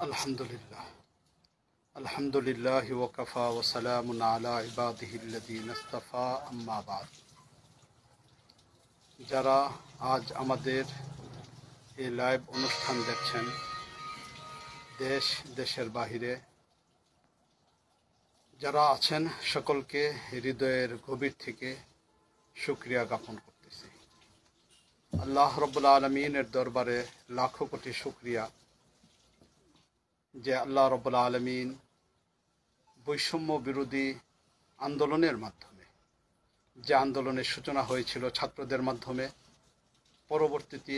আলহামদুলিল্লাহ আলহামদুলিল্লাহি ওয়া কাফা ওয়া সালামুন আলা ইবাদিহিল্লাযীনা ইসতাফা আম্মা বাদ। যারা আজ আমাদের এই লাইভ অনুষ্ঠান দেখছেন, দেশ দেশের বাহিরে যারা আছেন, সকলকে হৃদয়ের গভীর থেকে শুকরিয়া জ্ঞাপন করতেছি। আল্লাহ রাব্বুল আলামিনের দরবারে লাখো কোটি শুকরিয়া যে আল্লাহ রাব্বুল আলামিন বৈষম্য বিরোধী আন্দোলনের মাধ্যমে, যে আন্দোলনের সূচনা হয়েছিল ছাত্রদের মাধ্যমে, পরবর্তীতে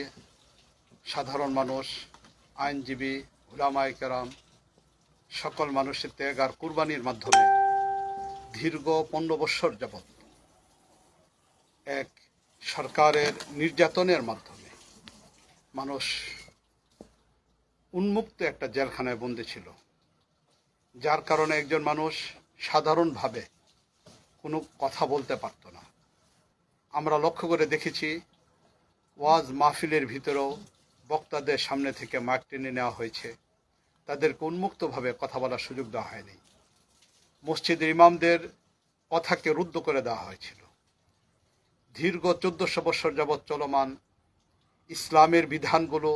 সাধারণ মানুষ, আইনজীবী, উলামায়ে কেরাম সকল মানুষের ত্যাগ আর কুরবানির মাধ্যমে দীর্ঘ 15 বছর যাবৎ এক সরকারের নির্যাতনের মাধ্যমে মানুষ উন্মুক্ত একটা জেলখানায় বন্দী ছিল, যার কারণে একজন মানুষ সাধারণভাবে কোনো কথা বলতে পারত না। আমরা লক্ষ্য করে দেখেছি, ওয়াজ মাহফিলের ভিতরেও বক্তাদের সামনে থেকে মাইক টেনে নেওয়া হয়েছে, তাদেরকে উন্মুক্তভাবে কথা বলার সুযোগ দেওয়া হয়নি। মসজিদের ইমামদের কথাকে রুদ্ধ করে দেওয়া হয়েছিল। দীর্ঘ 1400 বছর যাবৎ চলমান ইসলামের বিধানগুলো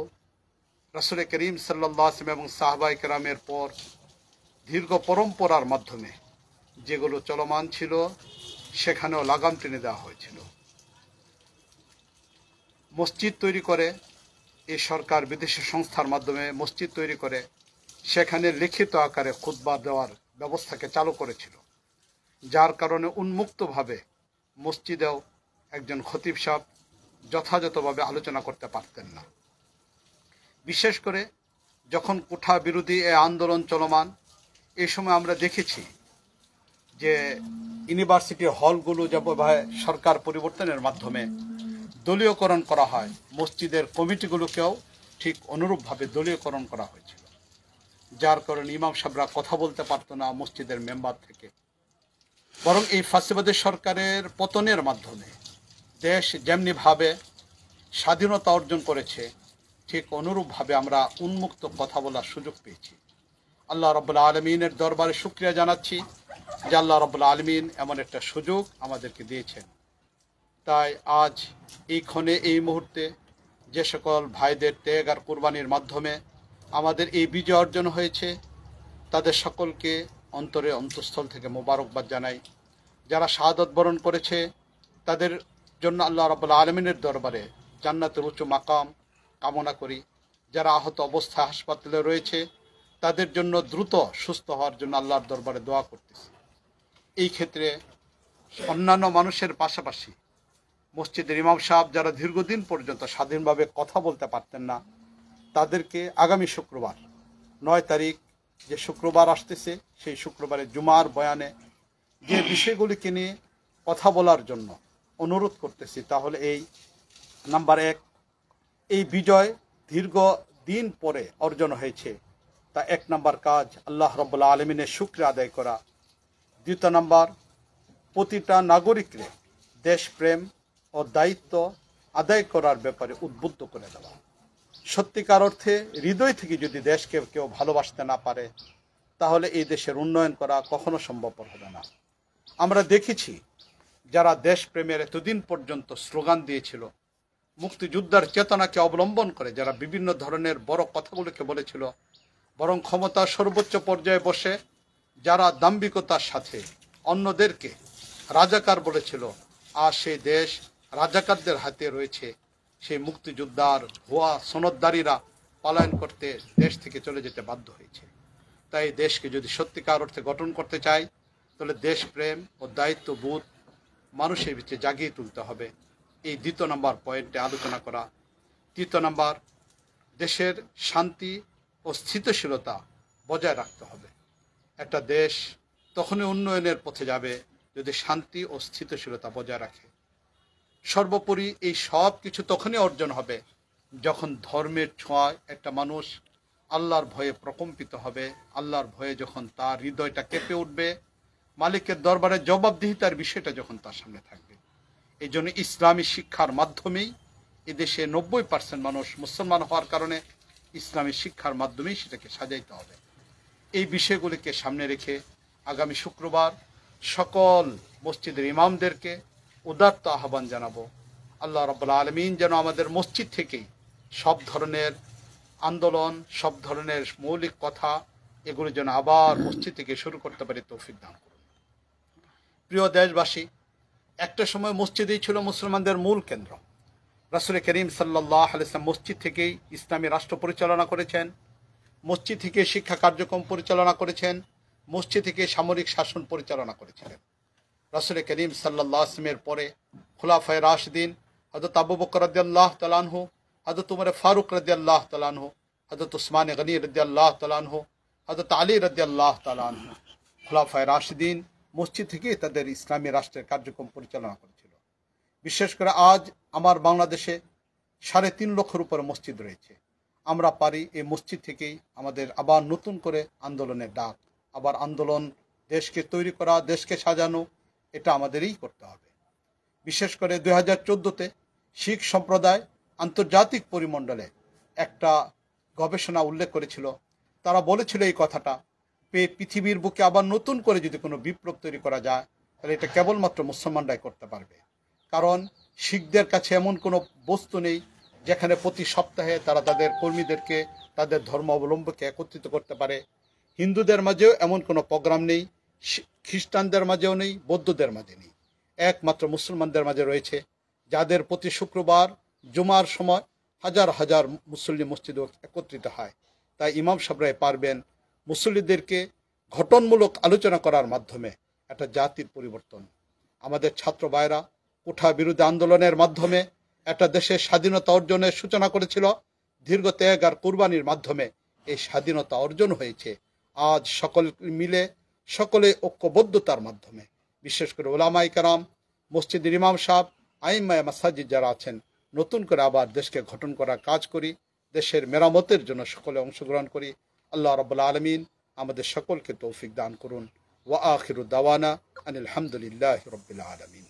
রাসূল করিম সাল্লাল্লাহু আলাইহি ওয়াসাল্লাম এবং সাহাবায়ে কেরামের পর দীর্ঘ পরম্পরার মাধ্যমে যেগুলো চলমান ছিল, সেখানেও লাগাম টেনে দেওয়া হয়েছিল। মসজিদ তৈরি করে এই সরকার বিদেশি সংস্থার মাধ্যমে মসজিদ তৈরি করে সেখানে লিখিত আকারে খুতবা দেওয়ার ব্যবস্থাকে চালু করেছিল, যার কারণে উন্মুক্তভাবে মসজিদেও একজন খতিব সাহেব যথাযথভাবে আলোচনা করতে পারতেন না। বিশেষ করে যখন কোঠা বিরোধী এই আন্দোলন চলমান, এই সময় আমরা দেখেছি যে ইউনিভার্সিটি হলগুলো যেভাবে সরকার পরিবর্তনের মাধ্যমে দলীয়করণ করা হয়, মসজিদের কমিটিগুলোকেও ঠিক অনুরূপভাবে দলীয়করণ করা হয়েছিল, যার কারণে ইমাম সাহেবরা কথা বলতে পারতো না মসজিদের মেম্বার থেকে। বরং এই ফ্যাসিবাদী সরকারের পতনের মাধ্যমে দেশ যেমনিভাবে স্বাধীনতা অর্জন করেছে, ঠিক অনুরূপভাবে আমরা উন্মুক্ত কথা বলার সুযোগ পেয়েছি। আল্লাহ রাব্বুল আলামিনের দরবারে শুকরিয়া জানাচ্ছি যে আল্লাহ রাব্বুল আলামিন এমন একটা সুযোগ আমাদেরকে দিয়েছেন। তাই আজ এইক্ষণে এই মুহূর্তে যে সকল ভাইদের ত্যাগ আর কুরবানির মাধ্যমে আমাদের এই বিজয় অর্জন হয়েছে, তাদের সকলকে অন্তরে অন্তঃস্থল থেকে মোবারকবাদ জানাই। যারা শাহাদত বরণ করেছে তাদের জন্য আল্লাহ রাব্বুল আলামিনের দরবারে জান্নাতের উচ্চ মাকাম কামনা করি। যারা আহত অবস্থায় হাসপাতালে রয়েছে তাদের জন্য দ্রুত সুস্থ হওয়ার জন্য আল্লাহর দরবারে দোয়া করতেছি। এই ক্ষেত্রে অন্যান্য মানুষের পাশাপাশি মসজিদের ইমাম সাহেব যারা দীর্ঘদিন পর্যন্ত স্বাধীনভাবে কথা বলতে পারতেন না, তাদেরকে আগামী শুক্রবার 9 তারিখ যে শুক্রবার আসতেছে, সেই শুক্রবারে জুমার বয়ানে যে বিষয়গুলিকে নিয়ে কথা বলার জন্য অনুরোধ করতেছি, তাহলে এই নাম্বার 1, এই বিজয় দীর্ঘ দিন পরে অর্জন হয়েছে, তা 1 নাম্বার কাজ আল্লাহ রাব্বুল আলামিনের শুকরিয়া আদায় করা। 2 নাম্বার, প্রতিটা নাগরিককে দেশপ্রেম ও দায়িত্ব আদায় করার ব্যাপারে উদ্বুদ্ধ করে দেওয়া। সত্যিকার অর্থে হৃদয় থেকে যদি দেশকে কেউ ভালোবাসতে না পারে, তাহলে এই দেশের উন্নয়ন করা কখনো সম্ভবপর হবে না। আমরা দেখেছি যারা দেশপ্রেমের এতদিন পর্যন্ত স্লোগান দিয়েছিল, মুক্তিযোদ্ধার চেতনাকে অবলম্বন করে যারা বিভিন্ন ধরনের বড় কথাগুলোকে বলেছিল, বরং ক্ষমতার সর্বোচ্চ পর্যায়ে বসে যারা দাম্ভিকতার সাথে অন্যদেরকে রাজাকার বলেছিল, আর সেই দেশ রাজাকারদের হাতে রয়েছে, সেই মুক্তিযোদ্ধার ভুয়া সনদদারীরা পলায়ন করতে দেশ থেকে চলে যেতে বাধ্য হয়েছে। তাই দেশকে যদি সত্যিকার অর্থে গঠন করতে চাই, তাহলে দেশপ্রেম ও দায়িত্ববোধ মানুষের ভিতরে জাগিয়ে তুলতে হবে। এই 2 নম্বর পয়েন্টে আলোচনা করা। 3 নম্বর, দেশের শান্তি ও স্থিতিশীলতা বজায় রাখতে হবে। একটা দেশ তখনই উন্নয়নের পথে যাবে যদি শান্তি ও স্থিতিশীলতা বজায় রাখে। সর্বোপরি এই সব কিছু তখনই অর্জন হবে যখন ধর্মের ছোঁয়ায় একটা মানুষ আল্লাহর ভয়ে প্রকম্পিত হবে। আল্লাহর ভয়ে যখন তার হৃদয়টা কেঁপে উঠবে, মালিকের দরবারে জবাবদিহিতার বিষয়টা যখন তার সামনে থাকবে। এই জন্য ইসলামী শিক্ষার মাধ্যমেই এদেশে 90% মানুষ মুসলমান হওয়ার কারণে ইসলামী শিক্ষার মাধ্যমেই সেটাকে সাজাইতে হবে। এই বিষয়গুলিকে সামনে রেখে আগামী শুক্রবার সকল মসজিদের ইমামদেরকে উদাত্ত আহ্বান জানাবো, আল্লাহ রাব্বুল আলামিন যেন আমাদের মসজিদ থেকেই সব ধরনের আন্দোলন, সব ধরনের মৌলিক কথা এগুলো যেন আবার মসজিদ থেকে শুরু করতে পারি, তৌফিক দান করুন। প্রিয় দেশবাসী, একটা সময় মসজিদেই ছিল মুসলমানদের মূল কেন্দ্র। রাসূল করিম সাল্লাল্লাহু আলাইহি ওয়াসাল্লাম মসজিদ থেকেই ইসলামী রাষ্ট্র পরিচালনা করেছেন, মসজিদ থেকে শিক্ষা কার্যক্রম পরিচালনা করেছেন, মসজিদ থেকে সামরিক শাসন পরিচালনা করেছিলেন। রাসূল করিম সাল্লাল্লাহু আলাইহি ওয়াসাল্লামের পরে খুলাফায়ে রাশিদিন হযরত আবু বকর রাদিয়াল্লাহু তাআলা আনহু, হযরত উমর ফারুক রাদিয়াল্লাহু তাআলা আনহু, হযরত উসমান গনি রাদিয়াল্লাহু তাআলা আনহু, হযরত আলী রাদিয়াল্লাহু তাআলা আনহু, খুলাফায়ে রাশিদিন মসজিদ থেকে তাদের ইসলামী রাষ্ট্রের কার্যক্রম পরিচালনা করেছিল। বিশেষ করে আজ আমার বাংলাদেশে 3.5 লক্ষের উপরে মসজিদ রয়েছে। আমরা পারি এই মসজিদ থেকেই আমাদের আবার নতুন করে আন্দোলনের ডাক, আবার আন্দোলন, দেশকে তৈরি করা, দেশকে সাজানো, এটা আমাদেরই করতে হবে। বিশেষ করে 2014-তে শিখ সম্প্রদায় আন্তর্জাতিক পরিমণ্ডলে একটা গবেষণা উল্লেখ করেছিল। তারা বলেছিল এই কথাটা, পৃথিবীর বুকে আবার নতুন করে যদি কোনো বিপ্লব তৈরি করা যায় তাহলে এটা কেবলমাত্র মুসলমানরাই করতে পারবে। কারণ শিখদের কাছে এমন কোনো বস্তু নেই যেখানে প্রতি সপ্তাহে তারা তাদের কর্মীদেরকে, তাদের ধর্ম অবলম্বনকে একত্রিত করতে পারে। হিন্দুদের মাঝেও এমন কোনো প্রোগ্রাম নেই, খ্রিস্টানদের মাঝেও নেই, বৌদ্ধদের মাঝে নেই, একমাত্র মুসলমানদের মাঝে রয়েছে, যাদের প্রতি শুক্রবার জুমার সময় হাজার হাজার মুসল্লি মসজিদে একত্রিত হয়। তাই ইমাম সাহেবরাই পারবেন মুসল্লিদেরকে গঠনমূলক আলোচনা করার মাধ্যমে একটা জাতির পরিবর্তন। আমাদের ছাত্র ভাইরা কোঠা বিরোধী আন্দোলনের মাধ্যমে একটা দেশের স্বাধীনতা অর্জনের সূচনা করেছিল। দীর্ঘ ত্যাগ আর কুরবানির মাধ্যমে এই স্বাধীনতা অর্জন হয়েছে। আজ সকল মিলে, সকলে ঐক্যবদ্ধতার মাধ্যমে, বিশেষ করে ওলামায়ে কেরাম, মসজিদের ইমাম সাহেব, আইম্মায়ে মাসাজিদ যারা আছেন, নতুন করে আবার দেশকে গঠন করার কাজ করি, দেশের মেরামতের জন্য সকলে অংশগ্রহণ করি। আল্লাহ রাব্বুল আলামিন আমাদের সকলকে তৌফিক দান করুন। ওয়া আখিরু দাওয়ানা আনিল হামদুলিল্লাহি রাব্বিল আলামিন।